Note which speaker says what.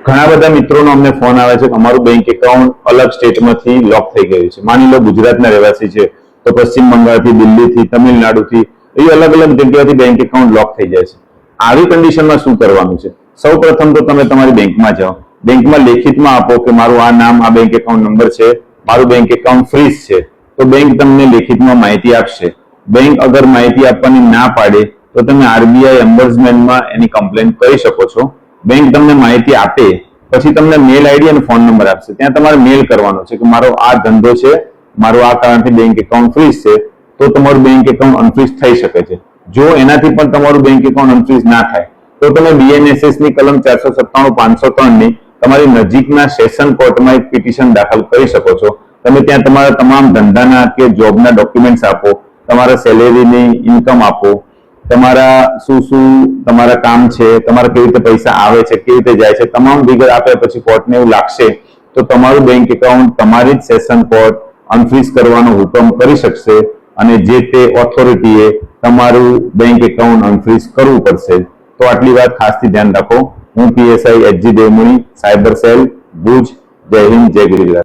Speaker 1: ઘણા બધા મિત્રોનો અમને ફોન આવે છે કે અમારું બેંક એકાઉન્ટ અલગ સ્ટેટમાંથી લોક થઈ ગયું છે. માની લો ગુજરાતના રહેવાસી છે તો પશ્ચિમ બંગાળથી, દિલ્હીથી, તમિલનાડુથી એ અલગ અલગ જગ્યાએથી બેંક એકાઉન્ટ લોક થઈ જાય છે. આવી કન્ડિશનમાં શું કરવાનું છે? સૌ પ્રથમ તો તમે તમારી બેંકમાં જાઓ, બેંકમાં લેખિતમાં આપો કે મારું આ નામ, આ બેંક એકાઉન્ટ નંબર છે, મારું બેંક એકાઉન્ટ ફ્રીઝ છે. તો બેંક તમને લેખિતમાં માહિતી આપશે. બેંક અગર માહિતી આપવાની ના પાડે તો તમે આરબીઆઈ ઓમ્બુડસમેનમાં એની કમ્પ્લેન કરી શકો છો. બેંક તમને માહિતી આપે પછી તમને મેલ આઈડી અને ફોન નંબર આપશે. ત્યાં તમારે મેલ કરવાનો છે કે મારો આ ધંધો છે, મારો આ કારણથી બેંક એકાઉન્ટ ફ્રીઝ છે, તો તમારું બેંક એકાઉન્ટ અનફ્રીઝ થઈ શકે છે. જો એનાથી પણ તમારું બેંક એકાઉન્ટ અનફ્રીઝ ના થાય તો તમે બીએનએસએસ ની કલમ 497/503 ની તમારી નજીકના સેશન કોર્ટમાં એક પિટિશન દાખલ કરી શકો છો. તમે ત્યાં તમારા તમામ ધંધાના કે જોબના ડોક્યુમેન્ટ્સ આપો, તમારા સેલેરીની ઇન્કમ આપો, તમારા શું તમારા કામ છે, તમારા કેવી રીતે પૈસા આવે છે, કેવી રીતે જાય છે, તમામ વિગત આપ્યા પછી કોર્ટને એવું લાગશે તો તમારું બેંક એકાઉન્ટ તમારી જ સેશન કોર્ટ અનફ્રીઝ કરવાનો હુકમ કરી શકશે અને જે તે ઓથોરિટીએ તમારું બેંક એકાઉન્ટ અનફ્રીઝ કરવું પડશે. તો આટલી વાત ખાસથી ધ્યાન રાખો. હું PSI HG Devmuni, cyber cell, Bhuj. જય હિન્દ, જય ગુજરાત.